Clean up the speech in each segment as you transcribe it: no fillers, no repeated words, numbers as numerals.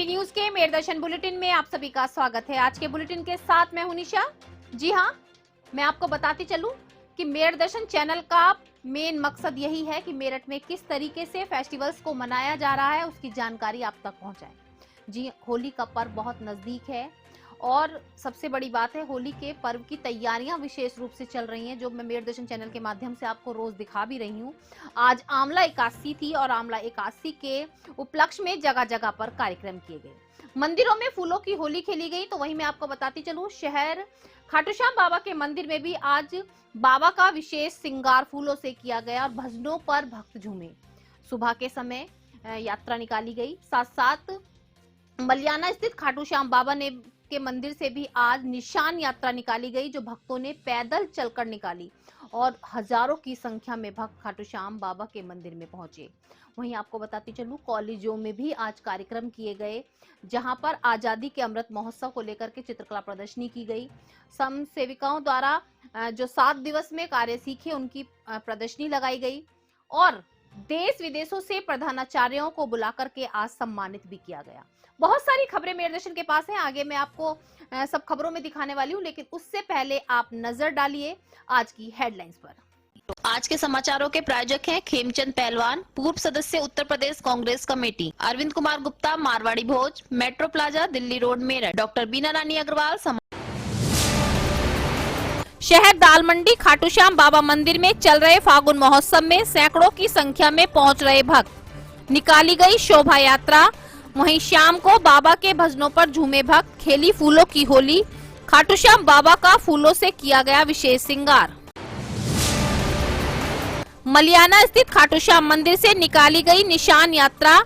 केटी news के मेरदर्शन bulletin में आप सभी का स्वागत है। आज के बुलेटिन के साथ मैं हूं निशा। जी हां, मैं आपको बताती चलूं कि मेरदर्शन चैनल का मेन मकसद यही है कि मेरठ में किस तरीके से फेस्टिवल्स को मनाया जा रहा है उसकी जानकारी आप तक पहुंचाएं। जी, होली का पर्व बहुत नजदीक है और सबसे बड़ी बात है, होली के पर्व की तैयारियां विशेष रूप से चल रही हैं, जो मैं मेरदर्शन चैनल के माध्यम से आपको रोज दिखा भी रही हूं। आज आंवला एकादशी थी और आंवला एकादशी के उपलक्ष्य में जगह जगह पर कार्यक्रम किए गए। मंदिरों में फूलों की होली खेली गई। तो वहीं मैं आपको बताती चलूं, शहर खाटूश्याम बाबा के मंदिर में भी आज बाबा का विशेष श्रृंगार फूलों से किया गया और भजनों पर भक्त झूमे। सुबह के समय यात्रा निकाली गई। साथ साथ मलियाना स्थित खाटूश्याम बाबा ने के मंदिर से भी आज निशान यात्रा निकाली गई, जो भक्तों ने पैदल चलकर निकाली और हजारों की संख्या में भक्त खाटूश्याम बाबा के मंदिर में पहुंचे। वहीं आपको बताती चलूं, कॉलेजों में भी आज कार्यक्रम किए गए, जहां पर आजादी के अमृत महोत्सव को लेकर के चित्रकला प्रदर्शनी की गई। सम सेविकाओं द्वारा जो 7 दिवस में कार्य सीखे उनकी प्रदर्शनी लगाई गई और देश विदेशों से प्रधानाचार्यों को बुलाकर के आज सम्मानित भी किया गया। बहुत सारी खबरें मेरदर्शन के पास हैं, आगे मैं आपको सब खबरों में दिखाने वाली हूं, लेकिन उससे पहले आप नजर डालिए आज की हेडलाइंस पर। तो आज के समाचारों के प्रायोजक हैं खेमचंद पहलवान, पूर्व सदस्य Uttar Pradesh Congress committee, Arvind Kumar Gupta, Marwari Bhoj, metro plaza, Delhi road, Meerut, doctor Bina Rani Agarwal. शहर दाल मंडी खाटूश्याम बाबा मंदिर में चल रहे फागुन महोत्सव में सैकड़ों की संख्या में पहुंच रहे भक्त। निकाली गई शोभा यात्रा। वहीं शाम को बाबा के भजनों पर झूमे भक्त। खेली फूलों की होली। खाटूश्याम बाबा का फूलों से किया गया विशेष श्रृंगार। मलियाना स्थित खाटूश्याम मंदिर से निकाली गई निशान यात्रा।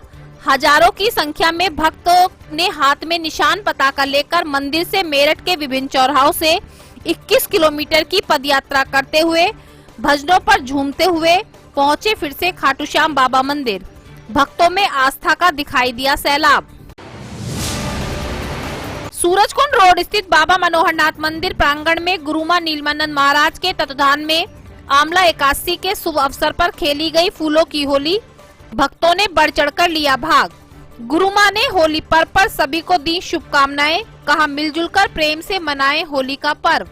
हजारों की संख्या में भक्तों ने हाथ में निशान पताका लेकर मंदिर से मेरठ के विभिन्न चौराहों से 21 किलोमीटर की पदयात्रा करते हुए भजनों पर झूमते हुए पहुंचे फिर से खाटूश्याम बाबा मंदिर। भक्तों में आस्था का दिखाई दिया सैलाब। सूरजकुंड रोड स्थित बाबा मनोहरनाथ मंदिर प्रांगण में गुरुमा नीलमानंद महाराज के तत्वाधान में आंवला एकादशी के शुभ अवसर पर खेली गई फूलों की होली। भक्तों ने बढ़ चढ़कर लिया भाग। गुरुमा ने होली पर्व पर सभी को दी शुभकामनाएं। कहा, मिलजुल कर प्रेम से मनाएं होली का पर्व।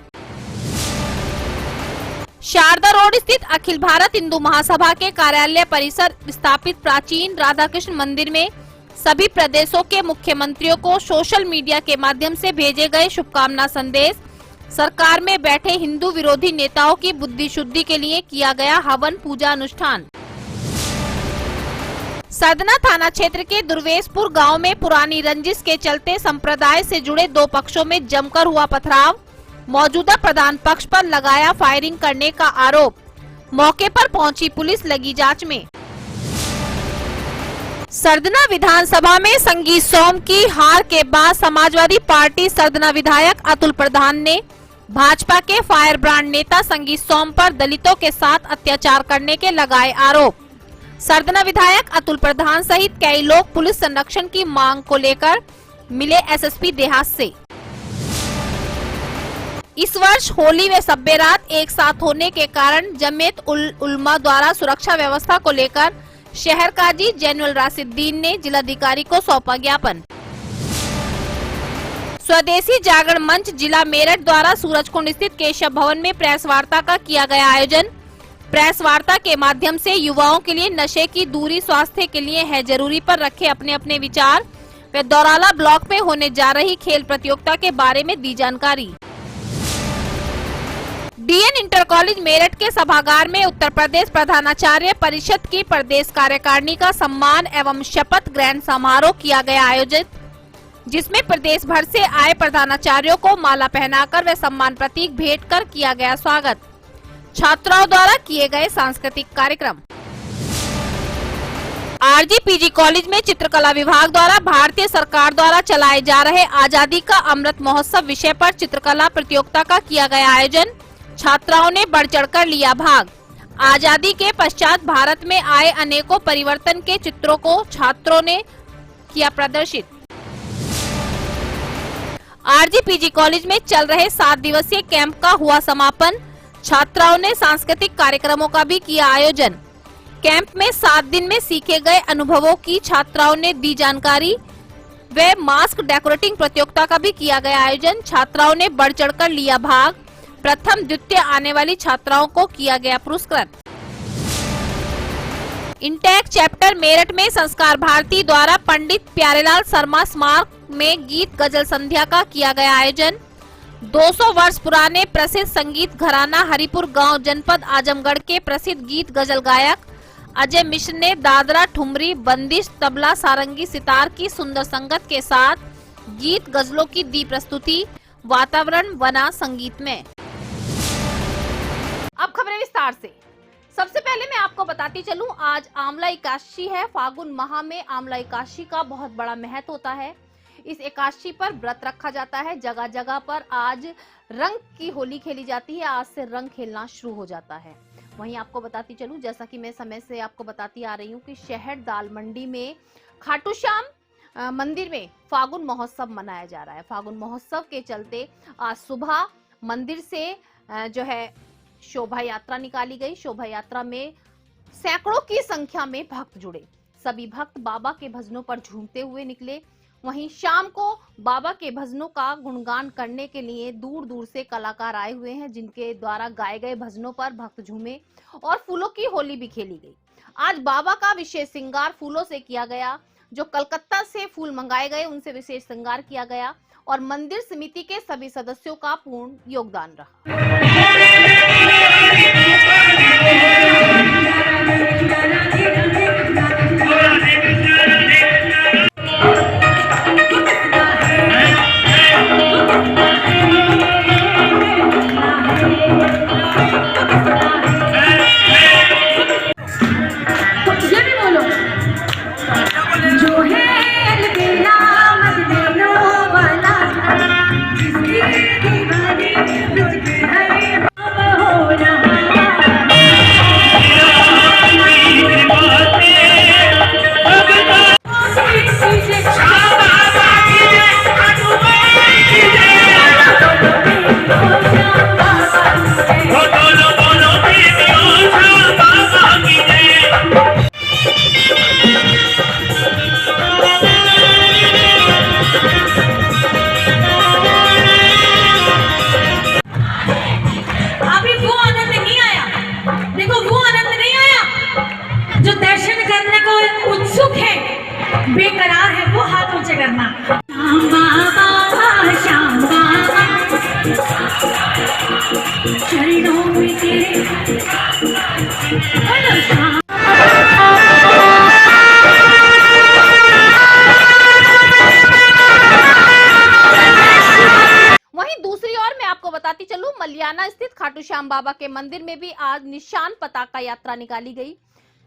शारदा रोड स्थित अखिल भारत हिंदू महासभा के कार्यालय परिसर स्थापित प्राचीन राधा कृष्ण मंदिर में सभी प्रदेशों के मुख्यमंत्रियों को सोशल मीडिया के माध्यम से भेजे गए शुभकामना संदेश। सरकार में बैठे हिंदू विरोधी नेताओं की बुद्धि शुद्धि के लिए किया गया हवन पूजा अनुष्ठान। सरदना थाना क्षेत्र के दुर्वेशपुर गांव में पुरानी रंजिश के चलते संप्रदाय से जुड़े 2 पक्षों में जमकर हुआ पथराव। मौजूदा प्रधान पक्ष पर लगाया फायरिंग करने का आरोप। मौके पर पहुंची पुलिस, लगी जांच में। सरदना विधानसभा में संगीत सोम की हार के बाद समाजवादी पार्टी सरदना विधायक अतुल प्रधान ने भाजपा के फायर ब्रांड नेता संगीत सोम पर दलितों के साथ अत्याचार करने के लगाए आरोप। सरदना विधायक अतुल प्रधान सहित कई लोग पुलिस संरक्षण की मांग को लेकर मिले एसएसपी देहात से। इस वर्ष होली व शब-ए रात एक साथ होने के कारण जमीयत उल-उलमा द्वारा सुरक्षा व्यवस्था को लेकर शहर काजी जैनुल राशिदीन ने जिलाधिकारी को सौंपा ज्ञापन। स्वदेशी जागरण मंच जिला मेरठ द्वारा सूरजकुंड स्थित केशव भवन में प्रेस वार्ता का किया गया आयोजन। प्रेस वार्ता के माध्यम से युवाओं के लिए नशे की दूरी स्वास्थ्य के लिए है जरूरी पर रखे अपने अपने विचार व दौराला ब्लॉक में होने जा रही खेल प्रतियोगिता के बारे में दी जानकारी। डीएन इंटर कॉलेज मेरठ के सभागार में उत्तर प्रदेश प्रधानाचार्य परिषद की प्रदेश कार्यकारिणी का सम्मान एवं शपथ ग्रहण समारोह किया गया आयोजित, जिसमें प्रदेश भर से आए प्रधानाचार्यों को माला पहनाकर व सम्मान प्रतीक भेंट कर किया गया स्वागत। छात्राओं द्वारा किए गए सांस्कृतिक कार्यक्रम। आरजीपीजी कॉलेज में चित्रकला विभाग द्वारा भारतीय सरकार द्वारा चलाए जा रहे आजादी का अमृत महोत्सव विषय पर चित्रकला प्रतियोगिता का किया गया आयोजन। छात्राओं ने बढ़ चढ़कर लिया भाग। आजादी के पश्चात भारत में आए अनेकों परिवर्तन के चित्रों को छात्रों ने किया प्रदर्शित। आरजीपीजी कॉलेज में चल रहे 7 दिवसीय कैंप का हुआ समापन। छात्राओं ने सांस्कृतिक कार्यक्रमों का भी किया आयोजन। कैंप में 7 दिन में सीखे गए अनुभवों की छात्राओं ने दी जानकारी। व मास्क डेकोरेटिंग प्रतियोगिता का भी किया गया आयोजन। छात्राओं ने बढ़ चढ़कर लिया भाग। प्रथम द्वितीय आने वाली छात्राओं को किया गया पुरस्कृत। इंटेक चैप्टर मेरठ में संस्कार भारती द्वारा पंडित प्यारेलाल शर्मा स्मारक में गीत गजल संध्या का किया गया आयोजन। 200 वर्ष पुराने प्रसिद्ध संगीत घराना हरिपुर गांव जनपद आजमगढ़ के प्रसिद्ध गीत गजल गायक अजय मिश्र ने दादरा, ठुमरी, बंदिश, तबला, सारंगी, सितार की सुंदर संगत के साथ गीत गजलों की दी प्रस्तुति। वातावरण बना संगीत में। अब खबरें विस्तार से। सबसे पहले मैं आपको बताती चलूं, आज आमला एकादशी है। फागुन माह में आमला एकादशी का बहुत बड़ा महत्व होता है। इस एकादशी पर व्रत रखा जाता है। जगह जगह पर आज रंग की होली खेली जाती है। आज से रंग खेलना शुरू हो जाता है। वहीं आपको बताती चलूं, जैसा कि मैं समय से आपको बताती आ रही हूं कि शहर दाल मंडी में खाटू श्याम मंदिर में फागुन महोत्सव मनाया जा रहा है। फागुन महोत्सव के चलते आज सुबह मंदिर से जो है शोभा यात्रा निकाली गई। शोभा यात्रा में सैकड़ों की संख्या में भक्त जुड़े। सभी भक्त बाबा के भजनों पर झूमते हुए निकले। वहीं शाम को बाबा के भजनों का गुणगान करने के लिए दूर दूर से कलाकार आए हुए हैं, जिनके द्वारा गाए गए भजनों पर भक्त झूमे और फूलों की होली भी खेली गई। आज बाबा का विशेष श्रृंगार फूलों से किया गया। जो कलकत्ता से फूल मंगाए गए उनसे विशेष श्रृंगार किया गया और मंदिर समिति के सभी सदस्यों का पूर्ण योगदान रहा। बेकरार है वो हाथ ऊंचे करना। श्याम बाबा चरणों में तेरे वहीं दूसरी ओर मैं आपको बताती चलूं, मलियाना स्थित खाटू श्याम बाबा के मंदिर में भी आज निशान पताका यात्रा निकाली गई।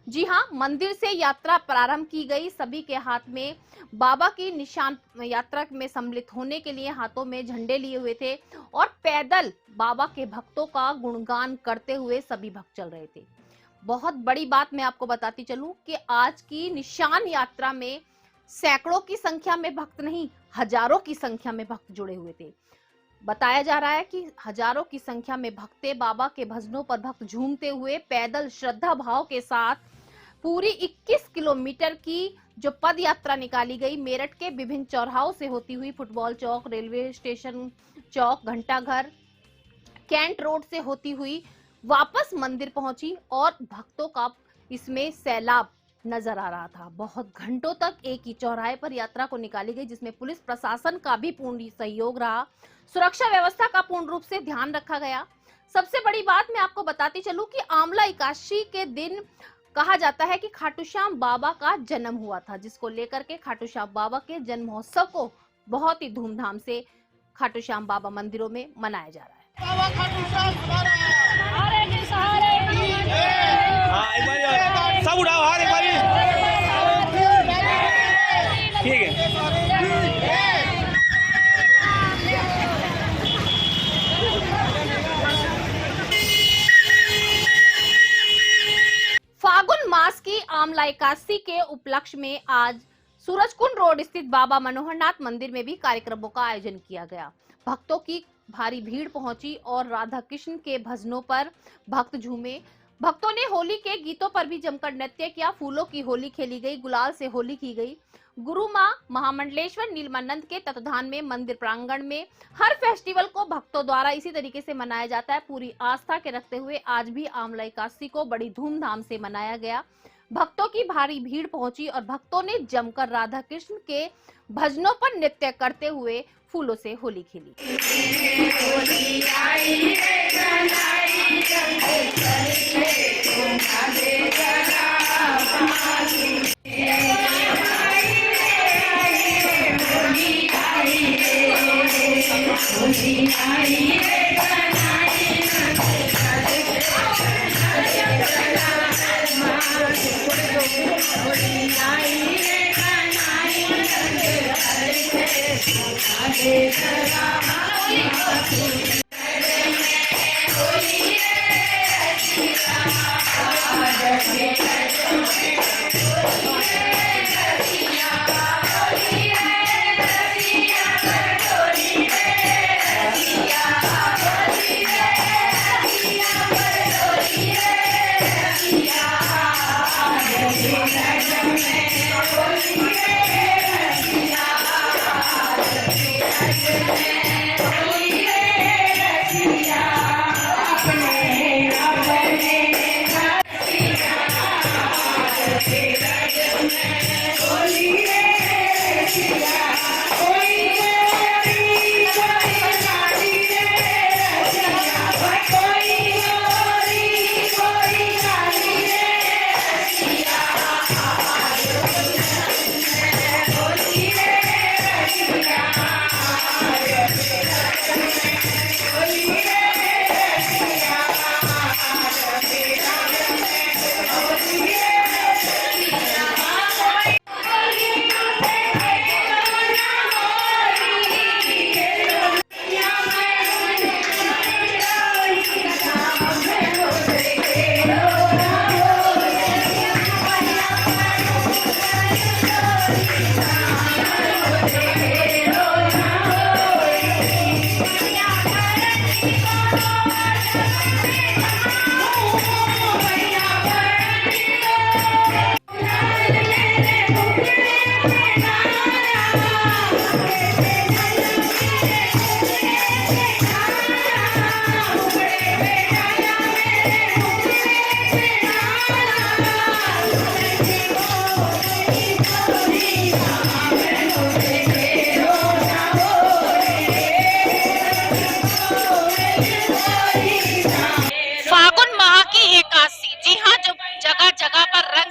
जी हां, मंदिर से यात्रा प्रारंभ की गई। सभी के हाथ में बाबा की निशान यात्रा में सम्मिलित होने के लिए हाथों में झंडे लिए हुए थे और पैदल बाबा के भक्तों का गुणगान करते हुए सभी भक्त चल रहे थे। बहुत बड़ी बात मैं आपको बताती चलूं कि आज की निशान यात्रा में सैकड़ों की संख्या में भक्त नहीं, हजारों की संख्या में भक्त जुड़े हुए थे। बताया जा रहा है कि हजारों की संख्या में भक्ते बाबा के भजनों पर भक्त झूमते हुए पैदल श्रद्धा भाव के साथ पूरी 21 किलोमीटर की जो पद यात्रा निकाली गई, मेरठ के विभिन्न चौराहों से होती हुई फुटबॉल चौक, रेलवे स्टेशन चौक, घंटाघर, कैंट रोड से होती हुई वापस मंदिर पहुंची और भक्तों का इसमें सैलाब नजर आ रहा था। बहुत घंटों तक एक ही चौराहे पर यात्रा को निकाली गई, जिसमें पुलिस प्रशासन का भी पूर्ण सहयोग रहा। सुरक्षा व्यवस्था का पूर्ण रूप से ध्यान रखा गया। सबसे बड़ी बात मैं आपको बताती चलूं कि आमला एकादशी के दिन कहा जाता है कि खाटू श्याम बाबा का जन्म हुआ था, जिसको लेकर के खाटू श्याम बाबा के जन्म महोत्सव को बहुत ही धूमधाम से खाटू श्याम बाबा मंदिरों में मनाया जा रहा है। बाबा खाटू श्याम सहारे के सहारे सब उठाओ हाथ एक बारी। ठीक है। फागुन मास की आमला एकादशी के उपलक्ष्य में आज सूरजकुंड रोड स्थित बाबा मनोहरनाथ मंदिर में भी कार्यक्रमों का आयोजन किया गया। भक्तों की भारी भीड़ पहुंची और राधा कृष्ण के भजनों पर भक्त झूमे। भक्तों ने होली के गीतों पर भी जमकर नृत्य किया। फूलों की होली खेली गई, गुलाल से होली की गई। गुरु मां महामंडलेश्वर नीलमानंद के तत्वाधान में मंदिर प्रांगण में हर फेस्टिवल को भक्तों द्वारा इसी तरीके से मनाया जाता है। पूरी आस्था के रखते हुए आज भी आंवला एकादशी को बड़ी धूमधाम से मनाया गया। भक्तों की भारी भीड़ पहुंची और भक्तों ने जमकर राधा कृष्ण के भजनों पर नृत्य करते हुए फूलों से होली खेली।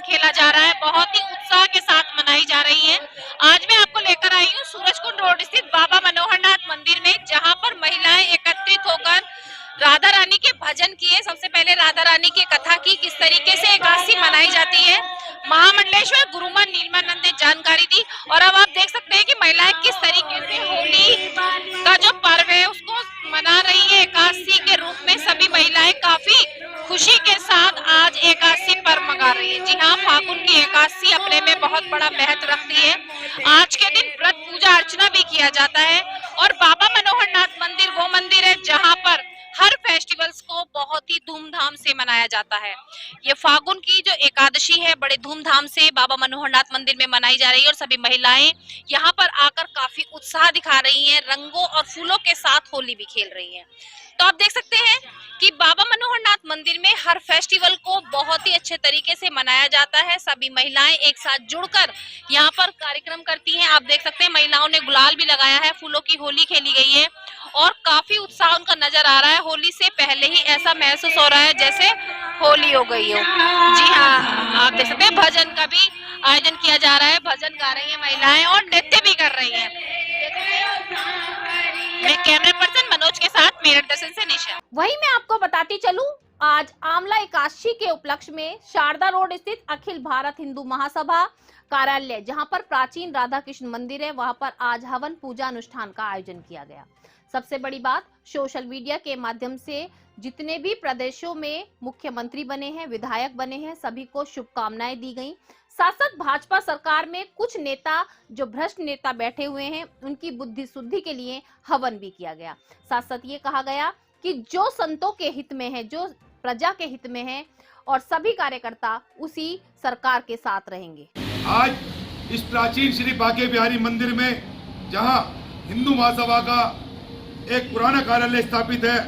खेला जा रहा है, बहुत ही उत्साह के साथ मनाई जा रही है। आज मैं आपको लेकर आई हूँ सूरजकुंड रोड स्थित बाबा मनोहरनाथ मंदिर में, जहाँ पर महिलाएं एकत्रित होकर राधा रानी के भजन किए। सबसे पहले राधा रानी की कथा की, किस तरीके से एकादशी मनाई जाती है, महामंडलेश्वर गुरुमान नीलमानंद ने जानकारी दी। और अब आप देख सकते हैं कि महिलाएं किस तरीके से होली का जो पर्व है उसको मना रही है एकादशी के रूप में। सभी महिलाएं काफी खुशी के साथ आज एकादशी पर्व मना रही है। जी हाँ, फागुन की एकादशी अपने में बहुत बड़ा महत्व रखती है। आज के दिन व्रत पूजा अर्चना भी किया जाता है और बाबा मनोहरनाथ मंदिर वो मंदिर है जहाँ पर हर फेस्टिवल्स को बहुत ही धूमधाम से मनाया जाता है। ये फागुन की जो एकादशी है बड़े धूमधाम से बाबा मनोहरनाथ मंदिर में मनाई जा रही है और सभी महिलाएं यहाँ पर आकर काफी उत्साह दिखा रही हैं, रंगों और फूलों के साथ होली भी खेल रही हैं। तो आप देख सकते हैं कि बाबा मनोहरनाथ मंदिर में हर फेस्टिवल को बहुत ही अच्छे तरीके से मनाया जाता है। सभी महिलाएं एक साथ जुड़कर यहाँ पर कार्यक्रम करती हैं। आप देख सकते हैं महिलाओं ने गुलाल भी लगाया है, फूलों की होली खेली गई है और काफी उत्साह उनका नजर आ रहा है। होली से पहले ही ऐसा महसूस हो रहा है जैसे होली हो गई हो। जी हाँ, आप देख सकते हैं भजन का भी आयोजन किया जा रहा है, भजन गा रही है महिलाएं और नृत्य भी कर रही है। मैं कैमरा पर्सन मनोज के साथ मेरठ दर्शन से निशा। वहीं मैं आपको बताती चलूं, आज आंवला एकादशी के उपलक्ष्य में शारदा रोड स्थित अखिल भारत हिंदू महासभा कार्यालय, जहां पर प्राचीन राधा कृष्ण मंदिर है, वहां पर आज हवन पूजा अनुष्ठान का आयोजन किया गया। सबसे बड़ी बात, सोशल मीडिया के माध्यम से जितने भी प्रदेशों में मुख्यमंत्री बने हैं, विधायक बने हैं, सभी को शुभकामनाएं दी गई। साथ साथ भाजपा सरकार में कुछ नेता जो भ्रष्ट नेता बैठे हुए हैं उनकी बुद्धि शुद्धि के लिए हवन भी किया गया। साथ साथ ये कहा गया कि जो संतों के हित में है, जो प्रजा के हित में है और सभी कार्यकर्ता उसी सरकार के साथ रहेंगे। आज इस प्राचीन श्री बांके बिहारी मंदिर में जहां हिंदू महासभा का एक पुराना कार्यालय स्थापित है,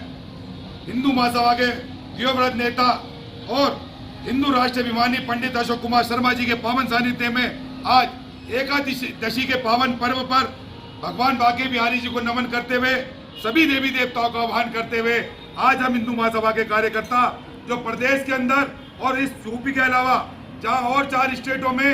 हिंदू महासभा के दिवंगत नेता और हिंदू राष्ट्र अभिमानी पंडित अशोक कुमार शर्मा जी के पावन सानिध्य में आज एकादशी के पावन पर्व पर भगवान बांके बिहारी जी को नमन करते हुए, सभी देवी देवताओं का आह्वान करते हुए आज हम हिंदू महासभा के कार्यकर्ता जो प्रदेश के अंदर और इस यूपी के अलावा जहां और 4 स्टेटों में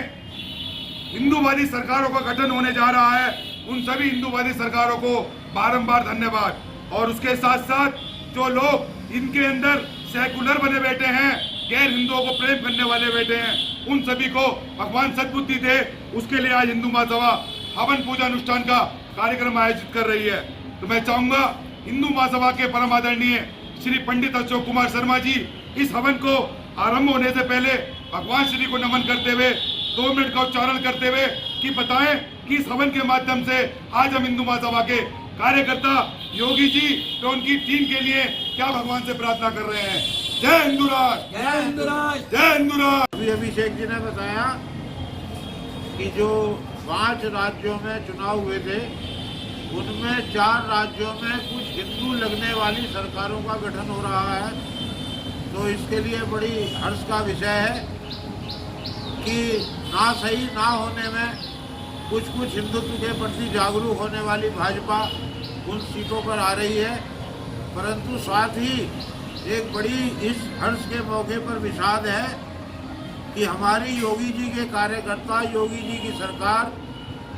हिंदूवादी सरकारों का गठन होने जा रहा है, उन सभी हिंदूवादी सरकारों को बारंबार धन्यवाद। और उसके साथ साथ जो लोग इनके अंदर सेकुलर बने बैठे हैं, गैर हिंदुओं को प्रेम करने वाले बैठे हैं, उन सभी को भगवान सद्बुद्धि दे। उसके लिए आज हिंदू महासभा हवन पूजा अनुष्ठान का कार्यक्रम आयोजित कर रही है। तो मैं चाहूंगा हिंदू महासभा के परम आदरणीय श्री पंडित अशोक कुमार शर्मा जी इस हवन को आरंभ होने से पहले भगवान श्री को नमन करते हुए 2 मिनट का उच्चारण करते हुए कि बताएं कि इस हवन के माध्यम से आज हम हिंदू महासभा के कार्यकर्ता योगी जी तो उनकी टीम के लिए क्या भगवान से प्रार्थना कर रहे हैं। जय हिंदू राष्ट्र, जय हिंदू राष्ट्र, जय हिंदू राष्ट्र। अभी अभिषेक जी ने बताया कि जो 5 राज्यों में चुनाव हुए थे उनमें 4 राज्यों में कुछ हिंदू लगने वाली सरकारों का गठन हो रहा है। तो इसके लिए बड़ी हर्ष का विषय है कि ना सही ना होने में कुछ हिंदुत्व के प्रति जागरूक होने वाली भाजपा उन सीटों पर आ रही है, परंतु साथ ही एक बड़ी इस हर्ष के मौके पर विषाद है कि हमारी योगी जी के कार्यकर्ता, योगी जी की सरकार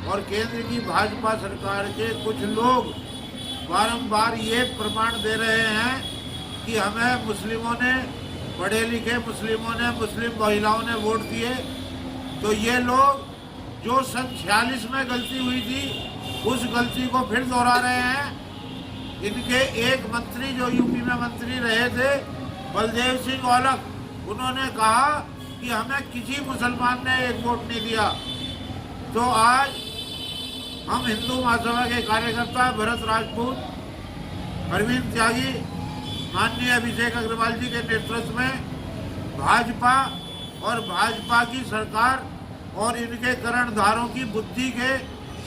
और केंद्र की भाजपा सरकार के कुछ लोग बारंबार ये प्रमाण दे रहे हैं कि हमें मुस्लिमों ने, पढ़े लिखे मुस्लिमों ने, मुस्लिम महिलाओं ने वोट दिए। तो ये लोग जो सन 46 में गलती हुई थी उस गलती को फिर दोहरा रहे हैं। इनके एक मंत्री जो यूपी में मंत्री रहे थे बलदेव सिंह औलख, उन्होंने कहा कि हमें किसी मुसलमान ने एक वोट नहीं दिया। तो आज हम हिंदू महासभा के कार्यकर्ता भरत राजपूत, अरविंद त्यागी, माननीय अभिषेक अग्रवाल जी के नेतृत्व में भाजपा और भाजपा की सरकार और इनके कर्णधारों की बुद्धि के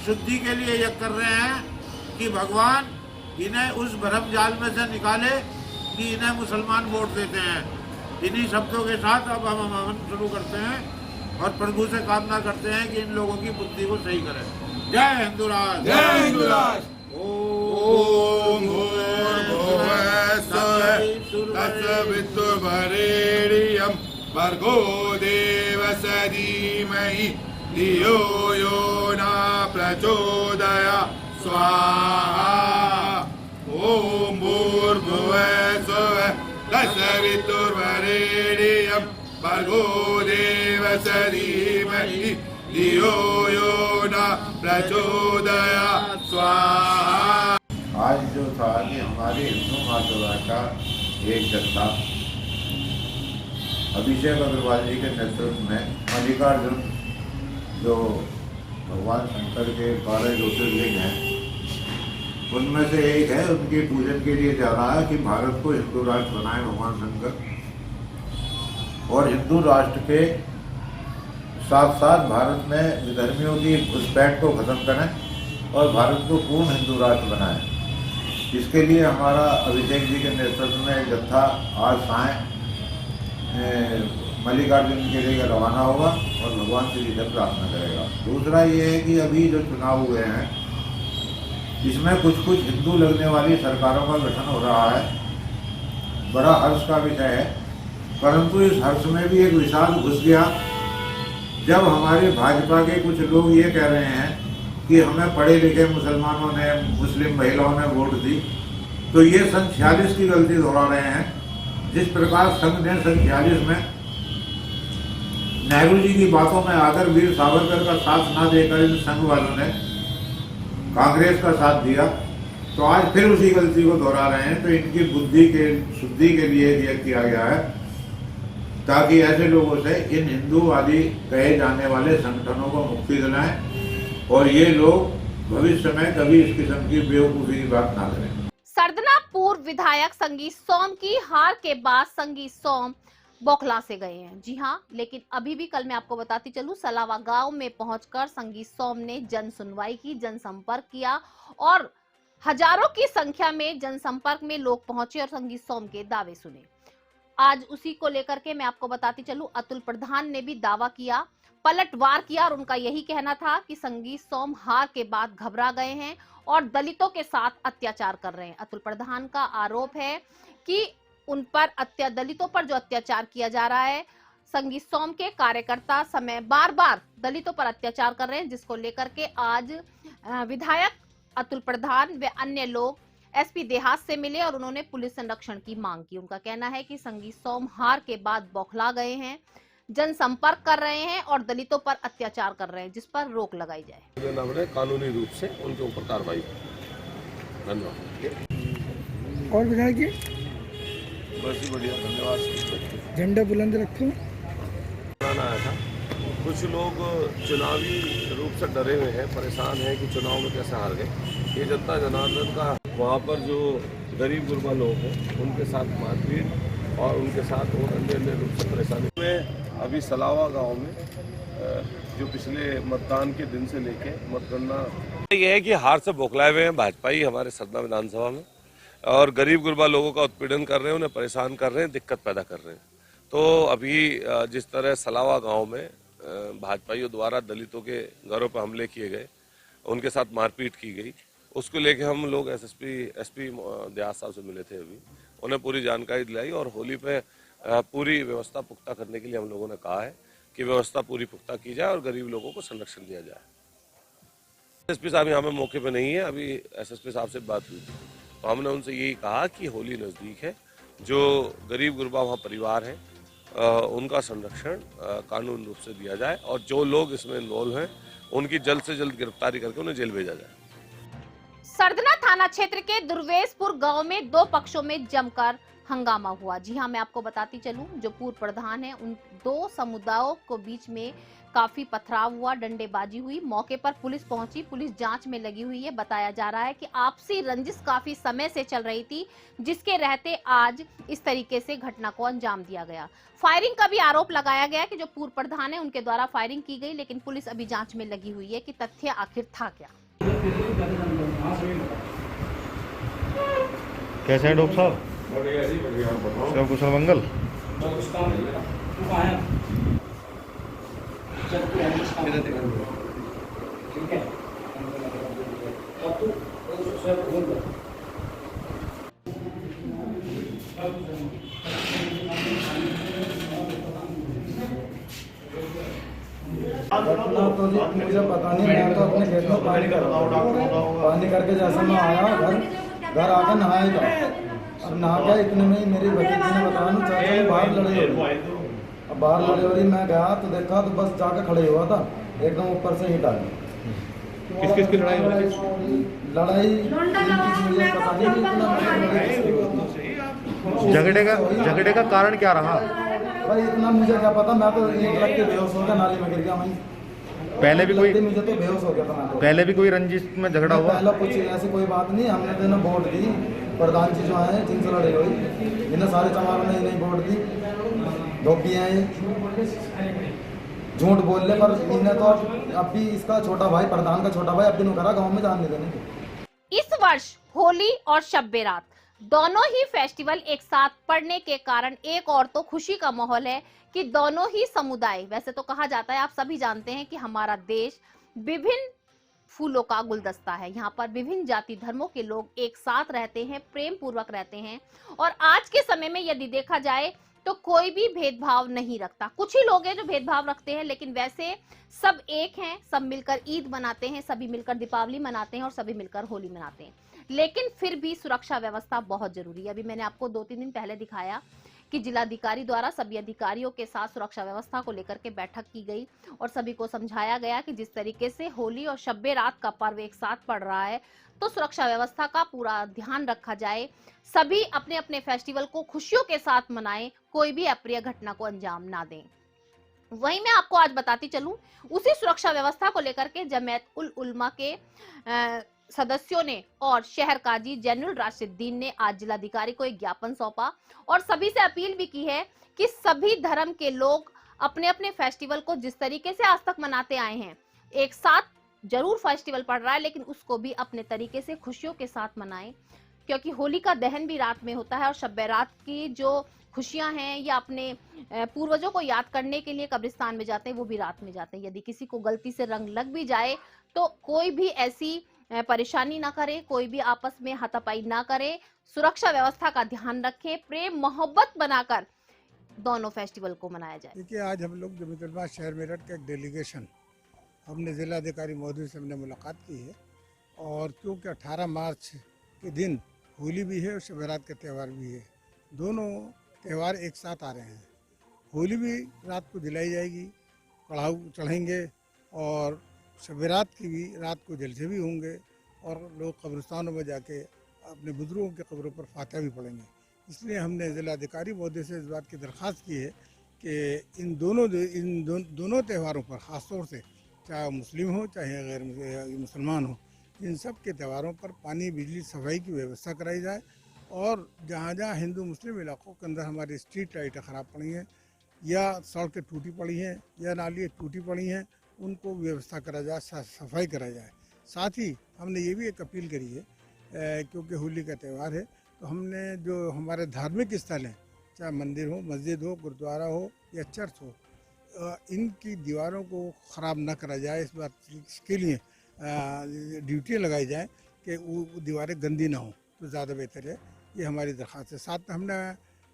शुद्धि के लिए यज्ञ कर रहे हैं कि भगवान इन्हें उस भ्रम जाल में से निकाले कि इन्हें मुसलमान वोट देते हैं। इन्हीं शब्दों के साथ अब हम हवन शुरू करते हैं और प्रभु से कामना करते हैं कि इन लोगों की बुद्धि को सही करें। जय हिंदू राष्ट्र, जय हिंदू राष्ट्र। ओम भूर्भुवः स्वः तत्सवितुर्वरेण्यं भर्गो देवस्य धीमहि धियो यो न प्रचोदयात् स्वाहा। ओम भूर्भुवः स्वः तत्सवितुर्वरेण्यं भर्गो देवस्य धीमहि धियो यो न प्रचोदयात् स्वाहा। आज जो था कि हमारे हिंदू महासभा का एक जत्था अभिषेक अग्रवाल जी के नेतृत्व में मल्लिकार्जुन जो भगवान शंकर के 12 ज्योतिर्लिंग हैं उनमें से एक है, उनके पूजन के लिए जा रहा है कि भारत को हिंदू राष्ट्र बनाए भगवान शंकर, और हिंदू राष्ट्र के साथ साथ भारत में विधर्मियों की घुसपैठ को खत्म करें और भारत को पूर्ण हिंदू राष्ट्र बनाएं। इसके लिए हमारा अभिषेक जी के नेतृत्व में एक जत्था आज सायं मल्लिकार्जुन के लिए रवाना होगा और भगवान श्री से प्रार्थना करेगा। दूसरा ये है कि अभी जो चुनाव हुए हैं इसमें कुछ हिंदू लगने वाली सरकारों का गठन हो रहा है, बड़ा हर्ष का विषय है। परंतु इस हर्ष में भी एक विषाद घुस गया जब हमारे भाजपा के कुछ लोग ये कह रहे हैं कि हमें पढ़े लिखे मुसलमानों ने, मुस्लिम महिलाओं ने वोट दी। तो ये सन 46 की गलती दोहरा रहे हैं। जिस प्रकार संघ ने सन 46 में नेहरू जी की बातों में आकर वीर सावरकर का साथ ना देकर इन संघ वालों ने कांग्रेस का साथ दिया, तो आज फिर उसी गलती को दोहरा रहे हैं। तो इनकी बुद्धि के शुद्धि के लिए यह किया गया है ताकि ऐसे लोगों से इन हिंदूवादी कहे जाने वाले संगठनों को मुक्ति दिलाएं और ये लोग भविष्य में कभी इस किस्म की बेवकूफ़ी की बात ना करें। सरदना पूर्व विधायक संगीत सोम की हार के बाद संगीत सोम बौखला से गए हैं। जी हाँ, लेकिन अभी भी कल मैं आपको बताती चलूं, सलावा गांव में पहुंचकर संगीत सोम ने जन सुनवाई की, जनसंपर्क किया और हजारों की संख्या में जनसंपर्क में लोग पहुंचे और संगीत सोम के दावे सुने। आज उसी को लेकर के मैं आपको बताती चलूं, अतुल प्रधान ने भी दावा किया, पलटवार किया और उनका यही कहना था कि संगीत सोम हार के बाद घबरा गए हैं और दलितों के साथ अत्याचार कर रहे हैं। अतुल प्रधान का आरोप है कि उन पर दलितों पर जो अत्याचार किया जा रहा है, संगीत सोम के कार्यकर्ता समय बार बार दलितों पर अत्याचार कर रहे हैं, जिसको लेकर के आज विधायक अतुल प्रधान व अन्य लोग एसपी देहात से मिले और उन्होंने पुलिस संरक्षण की मांग की। उनका कहना है कि संगीत सोम हार के बाद बौखला गए हैं, जनसंपर्क कर रहे हैं और दलितों पर अत्याचार कर रहे हैं, जिस पर रोक लगाई जाए। कानूनी रूप से उनके ऊपर कार्रवाई। धन्यवाद। और विधायक जी बस ही बढ़िया, धन्यवाद। झंडा बुलंद रखो। आया था, कुछ लोग चुनावी रूप से डरे हुए हैं, परेशान हैं कि चुनाव में कैसे हार गए। ये जनता जनार्दन का वहाँ पर जो गरीब गुरबा लोग हैं उनके साथ मारपीट और उनके साथ और अन्य रूप से परेशानी में अभी सलावा गांव में जो पिछले मतदान के दिन से लेके मतगणना ये है कि हार से बौखलाए हुए हैं भाजपा ही हमारे सदना विधानसभा में और गरीब गुरबा लोगों का उत्पीड़न कर रहे हैं, उन्हें परेशान कर रहे हैं, दिक्कत पैदा कर रहे हैं। तो अभी जिस तरह सलावा गांव में भाजपाइयों द्वारा दलितों के घरों पर हमले किए गए, उनके साथ मारपीट की गई, उसको लेके हम लोग एसपी देहात साहब से मिले थे। अभी उन्हें पूरी जानकारी दिलाई और होली पे पूरी व्यवस्था पुख्ता करने के लिए हम लोगों ने कहा है कि व्यवस्था पूरी पुख्ता की जाए और गरीब लोगों को संरक्षण दिया जाए। एसपी साहब यहाँ पे मौके पे नहीं है, अभी एसएसपी साहब से बात हुई थी तो हमने उनसे यही कहा कि होली नज़दीक है, जो गरीब गुरबा वहाँ परिवार है उनका संरक्षण कानून रूप से दिया जाए और जो लोग इसमें इन्वॉल्व हैं उनकी जल्द से जल्द गिरफ्तारी करके उन्हें जेल भेजा जाए। सरदना थाना क्षेत्र के दुर्वेशपुर गांव में दो पक्षों में जमकर हंगामा हुआ। जी हां, मैं आपको बताती चलूं, जो पूर्व प्रधान है उन दो समुदायों को बीच में काफी पथराव हुआ, डंडेबाजी हुई। मौके पर पुलिस पहुंची, पुलिस जांच में लगी हुई है। बताया जा रहा है कि आपसी रंजिश काफी समय से चल रही थी, जिसके रहते आज इस तरीके से घटना को अंजाम दिया गया। फायरिंग का भी आरोप लगाया गया कि जो पूर्व प्रधान है उनके द्वारा फायरिंग की गई, लेकिन पुलिस अभी जांच में लगी हुई है कि तथ्य आखिर था क्या। कैसे हैं डॉक्टर साहब? सब कुशल मंगल? घटना तो जी मुझे पता नहीं, मैं तो अपने खेत में पानी करके जैसे मैं आया घर आकर नहाया था। अब नहा के इतने में ही मेरी भतीजी ने बताया ना चाचा बाहर लड़ाई हो रही। अब बाहर लड़ाई हो रही, मैं गया तो देखा तो बस जाके खड़े हुआ था, एकदम ऊपर से हिट आ गया। किस किस की लड़ाई हो रही थी? लड़ाई मुझे पता नहीं, झगड़े का कारण क्या रहा भाई इतना मुझे क्या पता। मैं तो ईंट रख के बेहोश हो गया, नाली में गिर गया वहीं। पहले भी कोई मुझे तो बेहोश हो गया था मैं तो। पहले भी कोई रंजिश में झगड़ा हुआ? पहला कुछ ऐसी कोई बात नहीं। हमने तो ना वोट दी, प्रधान जी जो आए जिनसे लड़ाई हुई इन्हें सारे चमारों ने नहीं वोट दी। धोखी हैं ये, झूठ बोल ले, पर इन्हें तो अब भी इसका छोटा भाई, प्रधान का छोटा भाई अब भी नहीं करा गाँव में जान नहीं देने। इस वर्ष होली और शब बेरात दोनों ही फेस्टिवल एक साथ पड़ने के कारण एक और तो खुशी का माहौल है कि दोनों ही समुदाय, वैसे तो कहा जाता है, आप सभी जानते हैं कि हमारा देश विभिन्न फूलों का गुलदस्ता है। यहाँ पर विभिन्न जाति धर्मों के लोग एक साथ रहते हैं, प्रेम पूर्वक रहते हैं और आज के समय में यदि देखा जाए तो कोई भी भेदभाव नहीं रखता। कुछ ही लोग हैं जो भेदभाव रखते हैं, लेकिन वैसे सब एक हैं, सब मिलकर ईद मनाते हैं, सभी मिलकर दीपावली मनाते हैं और सभी मिलकर होली मनाते हैं। लेकिन फिर भी सुरक्षा व्यवस्था बहुत जरूरी है। अभी मैंने आपको 2-3 दिन पहले दिखाया कि जिलाधिकारी द्वारा सभी अधिकारियों के साथ सुरक्षा व्यवस्था को लेकर के बैठक की गई और सभी को समझाया गया कि जिस तरीके से होली और शब बेरात का पर्व एक साथ पड़ रहा है तो सुरक्षा व्यवस्था का पूरा ध्यान रखा जाए, सभी अपने अपने फेस्टिवल को खुशियों के साथ मनाएं, कोई भी अप्रिय घटना को अंजाम ना दें। वहीं मैं आपको आज बताती चलूं, उसी सुरक्षा व्यवस्था को लेकर के जमात उल उलमा के सदस्यों ने और शहर काजी जैनुल राशिदीन ने आज जिलाधिकारी को एक ज्ञापन सौंपा और सभी से अपील भी की है कि सभी धर्म के लोग अपने अपने फेस्टिवल को जिस तरीके से आज तक मनाते आए हैं, एक साथ जरूर फेस्टिवल पड़ रहा है लेकिन उसको भी अपने तरीके से खुशियों के साथ मनाएं, क्योंकि होली का दहन भी रात में होता है और शब बारात की जो खुशियां हैं या अपने पूर्वजों को याद करने के लिए कब्रिस्तान में जाते हैं वो भी रात में जाते हैं। यदि किसी को गलती से रंग लग भी जाए तो कोई भी ऐसी परेशानी ना करे, कोई भी आपस में हाथापाई ना करे, सुरक्षा व्यवस्था का ध्यान रखें, प्रेम मोहब्बत बनाकर दोनों फेस्टिवल को मनाया जाए। देखिए, आज हम लोग जमीयत उलमा शहर मेरठ का एक डेलीगेशन हमने जिलाधिकारी महोदय से हमने मुलाकात की है और क्योंकि 18 मार्च के दिन होली भी है और शब बारात का त्यौहार भी है, दोनों त्यौहार एक साथ आ रहे हैं। होली भी रात को जलाई जाएगी, कड़ाहू चढ़ेंगे और शब बारात की भी रात को जलसे भी होंगे और लोग कब्रिस्तानों में जाके अपने बुजुर्गों के कब्रों पर फातिहा भी पढ़ेंगे। इसलिए हमने जिलाधिकारी महोदय से इस बात की दरख्वास्त की है कि इन दोनों त्योहारों पर ख़ासतौर से चाहे मुस्लिम हो चाहे गैर मुसलमान हो, इन सब के त्योहारों पर पानी, बिजली, सफाई की व्यवस्था कराई जाए और जहाँ जहाँ हिंदू मुस्लिम इलाकों के अंदर हमारी स्ट्रीट लाइटें ख़राब पड़ी हैं या सड़कें टूटी पड़ी हैं या नालियाँ टूटी पड़ी हैं, उनको व्यवस्था करा जाए, सफाई कराई जाए। साथ ही हमने ये भी एक अपील करी है क्योंकि होली का त्यौहार है तो हमने जो हमारे धार्मिक स्थल हैं, चाहे मंदिर हो, मस्जिद हो, गुरुद्वारा हो या चर्च हो, इनकी दीवारों को ख़राब न करा जाए। इस बात के लिए ड्यूटी लगाई जाए कि वो दीवारें गंदी ना हो तो ज़्यादा बेहतर है। ये हमारी दरख्वास्त है। साथ में हमने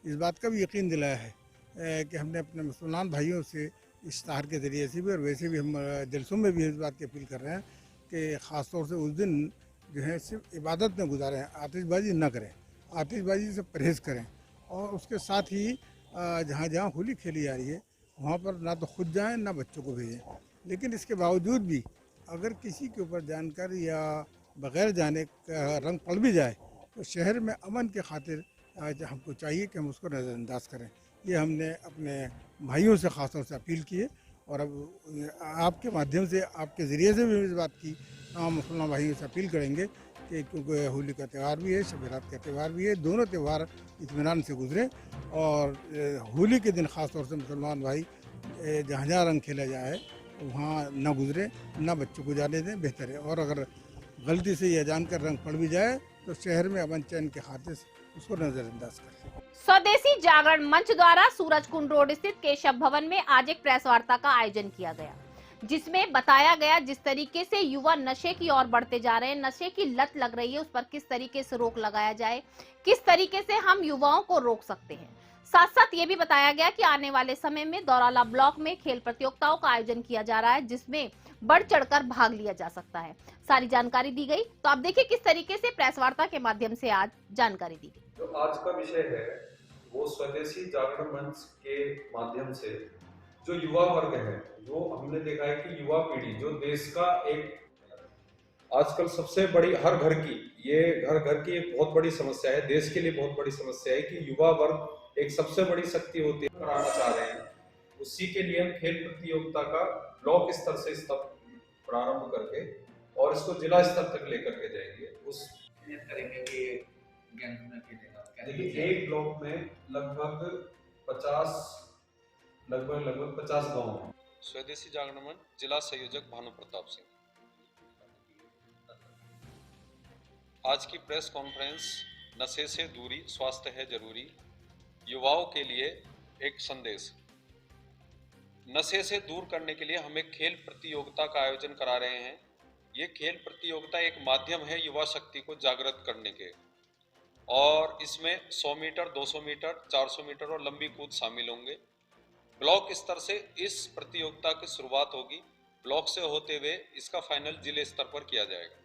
इस बात का भी यकीन दिलाया है कि हमने अपने मुसलमान भाइयों से इश्ताहार के ज़रिए से भी और वैसे भी हम जलसों में भी इस बात की अपील कर रहे हैं कि ख़ास तौर से उस दिन जो है सिर्फ इबादत में गुजारें, आतिशबाजी न करें, आतिशबाजी से परहेज़ करें और उसके साथ ही जहाँ जहाँ होली खेली जा रही है वहाँ पर ना तो खुद जाएं ना बच्चों को भेजें। लेकिन इसके बावजूद भी अगर किसी के ऊपर जानकर या बग़ैर जाने का रंग पड़ भी जाए तो शहर में अमन के खातिर हमको चाहिए कि हम उसको नज़रअंदाज करें। ये हमने अपने भाइयों से ख़ास तौर से अपील की है और अब आपके माध्यम से, आपके ज़रिए से भी इस बात की तमाम मुसलमान भाइयों से अपील करेंगे कि क्योंकि होली का त्यौहार भी है, शब बारात का त्यौहार भी है, दोनों त्यौहार इत्मीनान से गुजरें और होली के दिन ख़ास तौर से मुसलमान भाई जहाँ जहाँ रंग खेला जाए वहाँ न गुजरे, न बच्चों को जाने दें, बेहतर है। और अगर गलती से यह जानकर रंग पड़ भी जाए तो शहर में अमन चैन के खातिर उसको नजरअंदाज करें। स्वदेशी जागरण मंच द्वारा सूरजकुंड रोड स्थित केशव भवन में आज एक प्रेस वार्ता का आयोजन किया गया, जिसमें बताया गया जिस तरीके से युवा नशे की ओर बढ़ते जा रहे हैं, नशे की लत लग रही है, उस पर किस तरीके से रोक लगाया जाए, किस तरीके से हम युवाओं को रोक सकते हैं। साथ साथ ये भी बताया गया कि आने वाले समय में दौराला ब्लॉक में खेल प्रतियोगिताओं का आयोजन किया जा रहा है, जिसमें बढ़ चढ़कर भाग लिया जा सकता है। सारी जानकारी दी गई, तो आप देखिए किस तरीके से प्रेस वार्ता के माध्यम से आज जानकारी दी गई। जो आज का विषय है वो स्वदेशी जागरण मंच के माध्यम से जो युवा वर्ग है, जो हमने देखा है कि युवा पीढ़ी जो देश का एक आजकल सबसे बड़ी हर घर की, ये घर की एक बहुत बड़ी समस्या है, देश के लिए बहुत बड़ी समस्या है कि युवा वर्ग एक सबसे बड़ी शक्ति होती है, कराना चाह रहे हैं। उसी के लिए हम खेल प्रतियोगिता का ब्लॉक स्तर से प्रारंभ करके और इसको जिला स्तर तक लेकर के जाएंगे। उस तरीके के गेम्स में देखिए, एक ब्लॉक में लगभग 50 गांव हैं। स्वदेशी जागरण मंच जिला संयोजक भानु प्रताप सिंह। आज की प्रेस कॉन्फ्रेंस नशे से दूरी, स्वास्थ्य है जरूरी, युवाओं के लिए एक संदेश। नशे से दूर करने के लिए हम एक खेल प्रतियोगिता का आयोजन करा रहे हैं। ये खेल प्रतियोगिता एक माध्यम है युवा शक्ति को जागृत करने के, और इसमें 100 मीटर, 200 मीटर, 400 मीटर और लंबी कूद शामिल होंगे। ब्लॉक स्तर से इस प्रतियोगिता की शुरुआत होगी, ब्लॉक से होते हुए इसका फाइनल जिले स्तर पर किया जाएगा।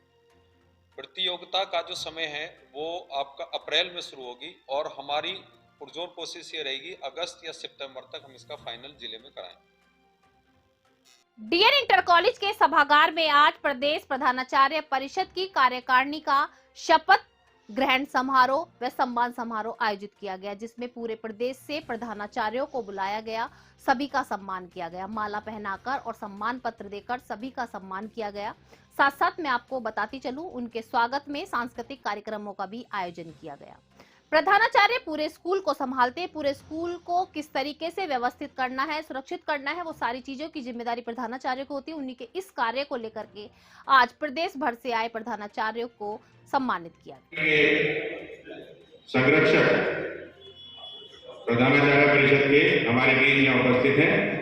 प्रतियोगिता का जो समय है वो आपका अप्रैल में शुरू होगी और हमारी पुरजोर कोशिश ये रहेगी अगस्त या सितंबर तक हम इसका फाइनल जिले में कराएं। डीएन इंटर कॉलेज के सभागार में आज प्रदेश प्रधानाचार्य परिषद की कार्यकारिणी का शपथ ग्रहण समारोह व सम्मान समारोह आयोजित किया गया, जिसमें पूरे प्रदेश से प्रधानाचार्यों को बुलाया गया, सभी का सम्मान किया गया, माला पहनाकर और सम्मान पत्र देकर सभी का सम्मान किया गया। साथ साथ मैं आपको बताती चलूं, उनके स्वागत में सांस्कृतिक कार्यक्रमों का भी आयोजन किया गया। प्रधानाचार्य पूरे स्कूल को संभालते, पूरे स्कूल को किस तरीके से व्यवस्थित करना है, सुरक्षित करना है, वो सारी चीजों की जिम्मेदारी प्रधानाचार्य को होती है। उन्हीं के इस कार्य को लेकर के आज प्रदेश भर से आए प्रधानाचार्यों को सम्मानित किया। संरक्षक प्रधानाचार्य परिषद के हमारे बीच यहाँ उपस्थित हैं।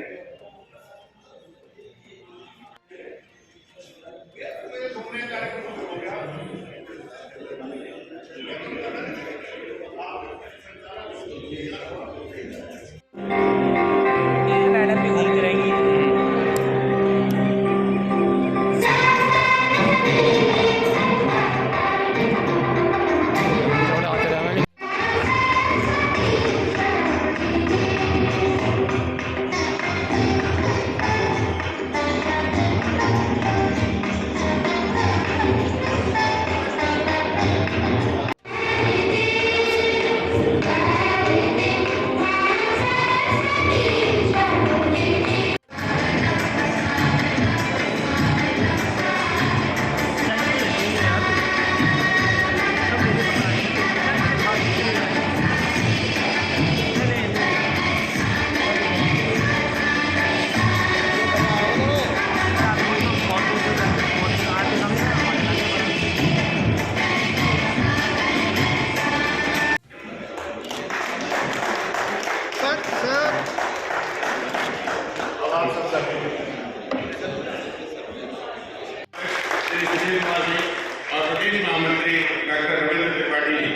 महामंत्री डॉक्टर रविंद्र त्रिपाठी जी,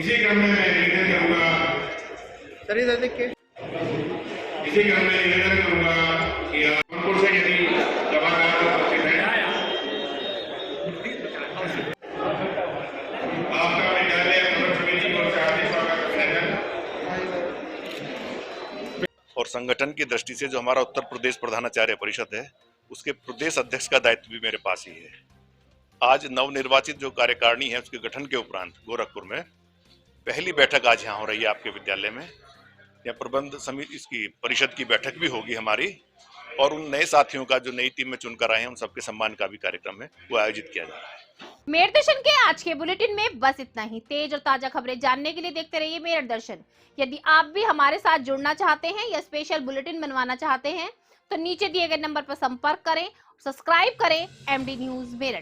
इसी क्रम में मैं निवेदन करूंगा इसी क्रम में निवेदन करूंगा कि कानपुर से यदि जवाहर उपस्थित है, आपका विद्यालय समिति को हार्दिक स्वागत है। और संगठन की दृष्टि से जो हमारा उत्तर प्रदेश प्रधानाचार्य परिषद है, उसके प्रदेश अध्यक्ष का दायित्व भी मेरे पास ही है। आज नवनिर्वाचित जो कार्यकारिणी है, उसके गठन के उपरांत गोरखपुर में पहली बैठक आज यहाँ हो रही है आपके विद्यालय में। यहाँ प्रबंध समिति इसकी परिषद की बैठक भी होगी हमारी, और उन नए साथियों का जो नई टीम में चुनकर आए हैं, उन सबके सम्मान का भी कार्यक्रम है वो आयोजित किया जा रहा है। मेरठ दर्शन के आज के बुलेटिन में बस इतना ही। तेज और ताजा खबरें जानने के लिए देखते रहिए मेरठ दर्शन। यदि आप भी हमारे साथ जुड़ना चाहते हैं या स्पेशल बुलेटिन बनवाना चाहते हैं तो नीचे दिए गए नंबर पर संपर्क करें, सब्सक्राइब करें MD न्यूज मेरठ।